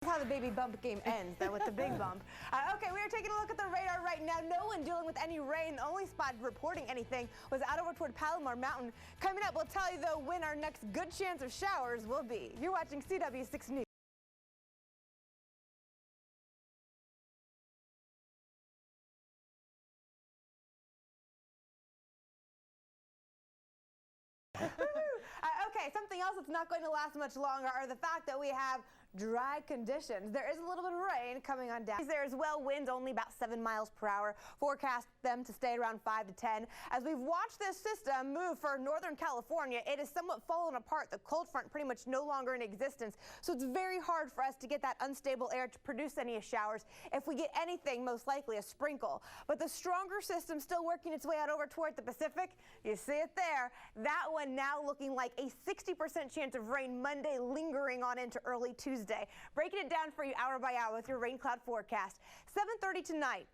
How the baby bump game ends, though, with the big bump. Okay, we are taking a look at the radar right now. No one dealing with any rain. The only spot reporting anything was out over toward Palomar Mountain. Coming up, we'll tell you, though, when our next good chance of showers will be. You're watching CW6 News. Okay, something else that's not going to last much longer are the fact that we have dry conditions. There is a little bit of rain coming on down. There as well, winds only about 7 miles per hour. Forecast them to stay around 5 to 10. As we've watched this system move for Northern California, it is somewhat fallen apart. The cold front pretty much no longer in existence. So it's very hard for us to get that unstable air to produce any showers. If we get anything, most likely a sprinkle. But the stronger system still working its way out over toward the Pacific. You see it there. That one now looking like a 60% chance of rain Monday, lingering on into early Tuesday. Breaking it down for you hour by hour with your rain cloud forecast. 7:30 tonight.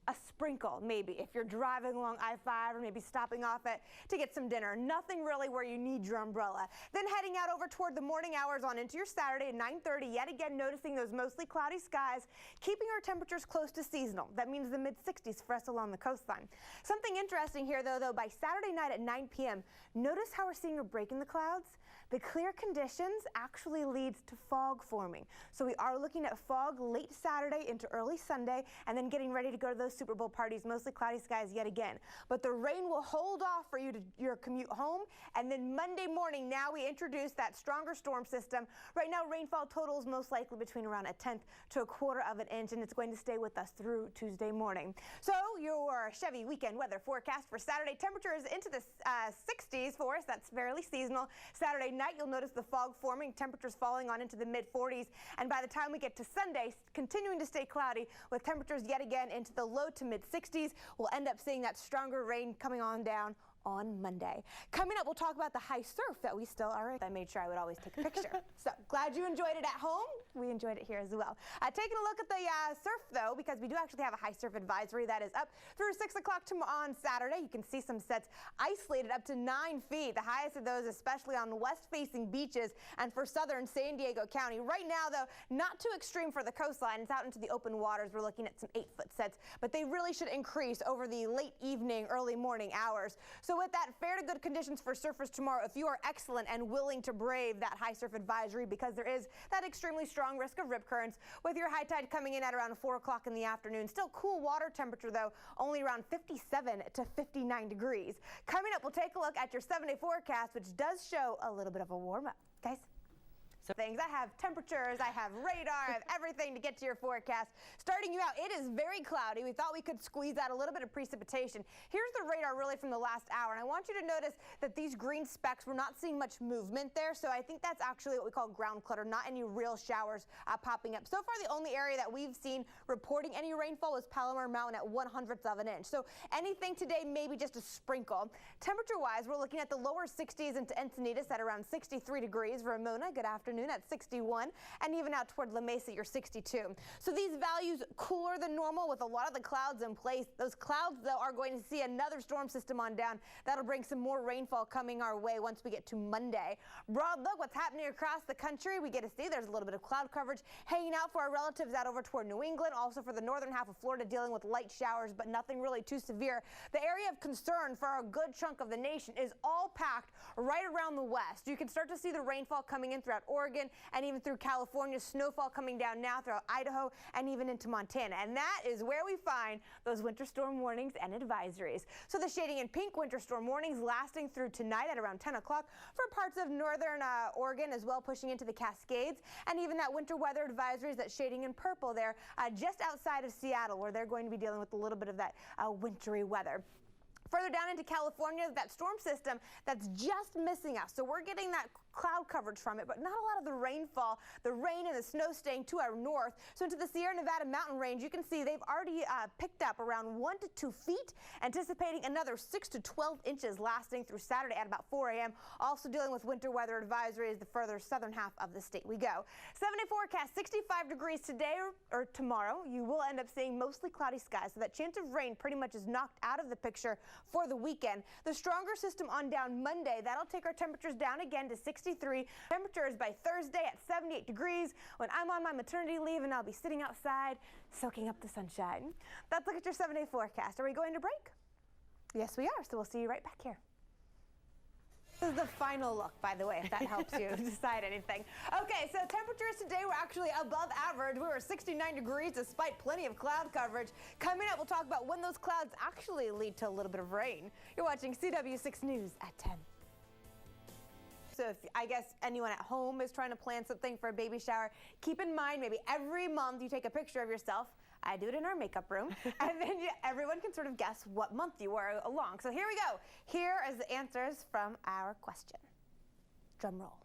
A sprinkle, maybe, if you're driving along I-5 or maybe stopping off to get some dinner. Nothing really where you need your umbrella. Then heading out over toward the morning hours on into your Saturday at 9:30, yet again noticing those mostly cloudy skies, keeping our temperatures close to seasonal. That means the mid-60s for us along the coastline. Something interesting here, though, by Saturday night at 9 p.m., notice how we're seeing a break in the clouds? The clear conditions actually leads to fog forming. So we are looking at fog late Saturday into early Sunday, and then getting ready to go to those Super Bowl parties, mostly cloudy skies yet again. But the rain will hold off for you to your commute home. And then Monday morning, now we introduce that stronger storm system. Right now, rainfall totals most likely between around 1/10 to 1/4 of an inch, and it's going to stay with us through Tuesday morning. So your Chevy weekend weather forecast for Saturday, temperatures into the 60s for us. That's fairly seasonal. Saturday night, you'll notice the fog forming, temperatures falling on into the mid-40s. And by the time we get to Sunday, continuing to stay cloudy with temperatures yet again into the low to mid-60s. We'll end up seeing that stronger rain coming on down on Monday. Coming up, we'll talk about the high surf that we still are in. I made sure I would always take a picture. So glad you enjoyed it at home. We enjoyed it here as well. Taking a look at the surf, though, because we do actually have a high surf advisory that is up through 6 o'clock on Saturday. You can see some sets isolated up to 9 feet. The highest of those, especially on west-facing beaches and for southern San Diego County. Right now, though, not too extreme for the coastline. It's out into the open waters. We're looking at some 8-foot sets, but they really should increase over the late evening, early morning hours. So with that, fair to good conditions for surfers tomorrow if you are excellent and willing to brave that high surf advisory, because there is that extremely strong risk of rip currents with your high tide coming in at around 4 o'clock in the afternoon. Still cool water temperature, though, only around 57 to 59 degrees. Coming up, we'll take a look at your 7-day forecast, which does show a little bit of a warm up. Guys. So things. I have temperatures, I have radar, I have everything to get to your forecast. Starting you out, it is very cloudy. We thought we could squeeze out a little bit of precipitation. Here's the radar really from the last hour, and I want you to notice that these green specks, we're not seeing much movement there, so I think that's actually what we call ground clutter, not any real showers popping up. So far, the only area that we've seen reporting any rainfall was Palomar Mountain at 1/100th of an inch. So anything today, maybe just a sprinkle. Temperature-wise, we're looking at the lower 60s into Encinitas at around 63 degrees. Ramona, good afternoon, at 61, and even out toward La Mesa, you're 62. So these values cooler than normal with a lot of the clouds in place. Those clouds, though, are going to see another storm system on down. That'll bring some more rainfall coming our way once we get to Monday. Broad look, what's happening across the country. We get to see there's a little bit of cloud coverage hanging out for our relatives out over toward New England. Also for the northern half of Florida, dealing with light showers, but nothing really too severe. The area of concern for a good chunk of the nation is all packed right around the west. You can start to see the rainfall coming in throughout Oregon and even through California. Snowfall coming down now throughout Idaho and even into Montana. And that is where we find those winter storm warnings and advisories. So the shading in pink, winter storm warnings lasting through tonight at around 10 o'clock for parts of northern Oregon, as well pushing into the Cascades, and even that winter weather advisories, that shading in purple there just outside of Seattle, where they're going to be dealing with a little bit of that wintry weather. Further down into California, that storm system that's just missing us. So we're getting that cloud coverage from it, but not a lot of the rainfall, the rain and the snow staying to our north. So into the Sierra Nevada mountain range, you can see they've already picked up around 1 to 2 feet, anticipating another 6 to 12 inches lasting through Saturday at about 4 a.m. Also dealing with winter weather advisories the further southern half of the state we go. 7-day forecast, 65 degrees today or tomorrow. You will end up seeing mostly cloudy skies, so that chance of rain pretty much is knocked out of the picture for the weekend. The stronger system on down Monday, that'll take our temperatures down again to 60 63. Temperatures by Thursday at 78 degrees when I'm on my maternity leave and I'll be sitting outside soaking up the sunshine. That's a look at your 7-day forecast. Are we going to break? Yes, we are. So we'll see you right back here. This is the final look, by the way, if that helps you decide anything. Okay, so temperatures today were actually above average. We were 69 degrees despite plenty of cloud coverage. Coming up, we'll talk about when those clouds actually lead to a little bit of rain. You're watching CW6 News at 10. So if I guess anyone at home is trying to plan something for a baby shower, keep in mind maybe every month you take a picture of yourself. I do it in our makeup room, and then everyone can sort of guess what month you were along. So here we go. Here is the answers from our question. Drum roll.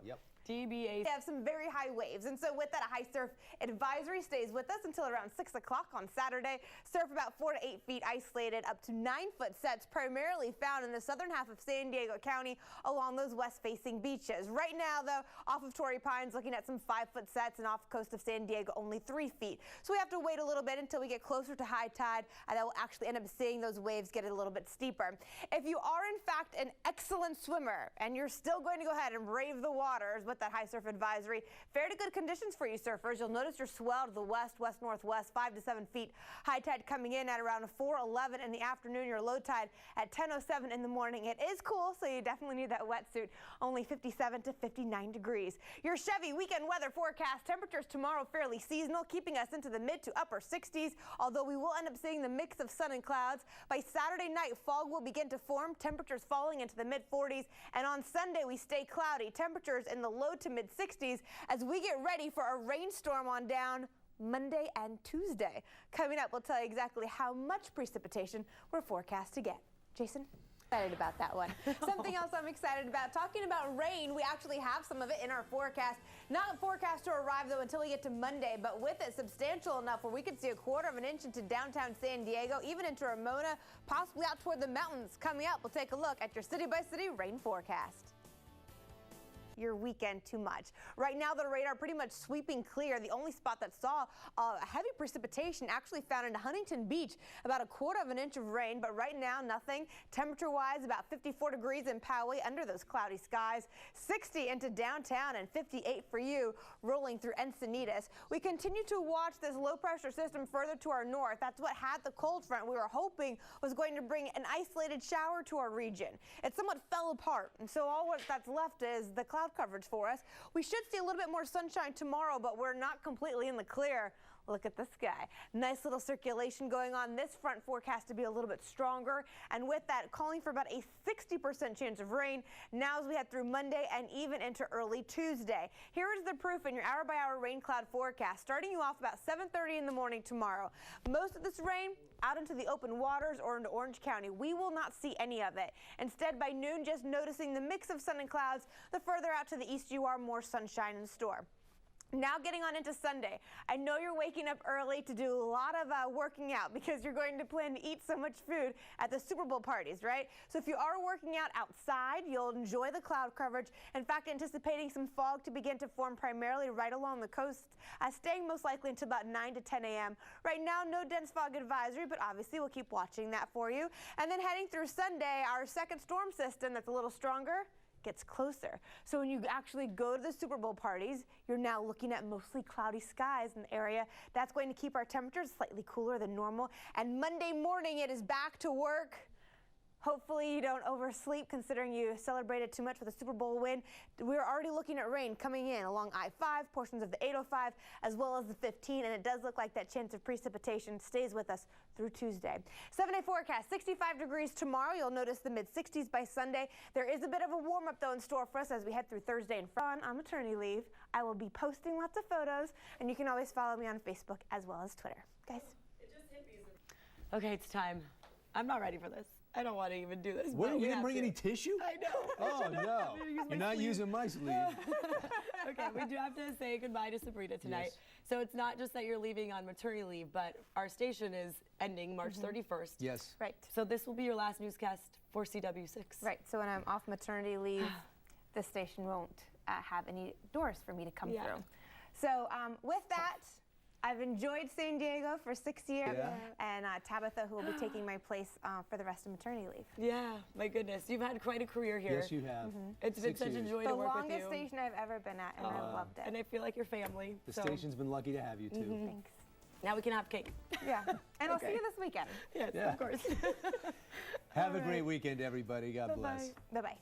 Yep. DBA. We have some very high waves, and so with that, a high surf advisory stays with us until around 6 o'clock on Saturday. Surf about 4 to 8 feet isolated, up to 9-foot sets, primarily found in the southern half of San Diego County along those west-facing beaches. Right now, though, off of Torrey Pines, looking at some 5-foot sets, and off the coast of San Diego, only 3 feet. So we have to wait a little bit until we get closer to high tide, and that will actually end up seeing those waves get a little bit steeper. If you are, in fact, an excellent swimmer, and you're still going to go ahead and brave the waters with that high surf advisory, fairly good conditions for you surfers. You'll notice your swell to the west, west-northwest, 5 to 7 feet. High tide coming in at around 4:11 in the afternoon. Your low tide at 10:07 in the morning. It is cool, so you definitely need that wetsuit. Only 57 to 59 degrees. Your Chevy weekend weather forecast. Temperatures tomorrow fairly seasonal, keeping us into the mid to upper 60s, although we will end up seeing the mix of sun and clouds. By Saturday night, fog will begin to form, temperatures falling into the mid-40s, and on Sunday we stay cloudy. Temperatures in the low to mid-60s as we get ready for a rainstorm on down Monday and Tuesday. Coming up, we'll tell you exactly how much precipitation we're forecast to get. Jason? Excited about that one. Something else I'm excited about, talking about rain, we actually have some of it in our forecast. Not forecast to arrive, though, until we get to Monday, but with it substantial enough where we could see 1/4 inch into downtown San Diego, even into Ramona, possibly out toward the mountains. Coming up, we'll take a look at your city-by-city rain forecast. Your weekend too much. Right now, the radar pretty much sweeping clear. The only spot that saw heavy precipitation actually found in Huntington Beach, about 1/4 inch of rain, but right now nothing. Temperature-wise, about 54 degrees in Poway under those cloudy skies, 60 into downtown and 58 for you rolling through Encinitas. We continue to watch this low-pressure system further to our north. That's what had the cold front we were hoping was going to bring an isolated shower to our region. It somewhat fell apart, and so all that's left is the cloud coverage for us. We should see a little bit more sunshine tomorrow, but we're not completely in the clear. Look at this guy. Nice little circulation going on. This front forecast to be a little bit stronger, and with that, calling for about a 60% chance of rain now as we head through Monday and even into early Tuesday. Here is the proof in your hour-by-hour rain cloud forecast, starting you off about 7:30 in the morning tomorrow. Most of this rain out into the open waters or into Orange County. We will not see any of it. Instead, by noon, just noticing the mix of sun and clouds. The further out to the east you are, more sunshine in store. Now getting on into Sunday. I know you're waking up early to do a lot of working out because you're going to plan to eat so much food at the Super Bowl parties, right? So if you are working out outside, you'll enjoy the cloud coverage. In fact, anticipating some fog to begin to form primarily right along the coast, staying most likely until about 9 to 10 a.m. Right now, no dense fog advisory, but obviously we'll keep watching that for you. And then heading through Sunday, our second storm system that's a little stronger gets closer. So when you actually go to the Super Bowl parties, you're now looking at mostly cloudy skies in the area. That's going to keep our temperatures slightly cooler than normal. And Monday morning, it is back to work. Hopefully you don't oversleep considering you celebrated too much with a Super Bowl win. We're already looking at rain coming in along I-5, portions of the 805, as well as the 15, and it does look like that chance of precipitation stays with us through Tuesday. 7-day forecast, 65 degrees tomorrow. You'll notice the mid-60s by Sunday. There is a bit of a warm-up, though, in store for us as we head through Thursday and Friday. On maternity leave, I will be posting lots of photos, and you can always follow me on Facebook as well as Twitter. Guys? It just hit me. Okay, it's time. I'm not ready for this. I don't want to even do this. What, you didn't bring any tissue? I know. Oh, no. You're not using my sleeve. Okay, we do have to say goodbye to Sabrina tonight. Yes. So it's not just that you're leaving on maternity leave, but our station is ending March 31st. Yes. Right. So this will be your last newscast for CW6. Right, so when I'm off maternity leave, the station won't have any doors for me to come through. So with that, I've enjoyed San Diego for 6 years, Yeah. and Tabitha, who will be taking my place for the rest of maternity leave. Yeah, my goodness. You've had quite a career here. Yes, you have. It's been 6 such a years. joy The to work with you. longest station I've ever been at, and I loved it. And I feel like your family. The so station's been lucky to have you, too. Thanks. now we can have cake. Yeah, and I'll see Okay. you this weekend. Yes, Yeah. of course. Have a All great right. weekend, everybody. God bless. Bye-bye. Bye-bye.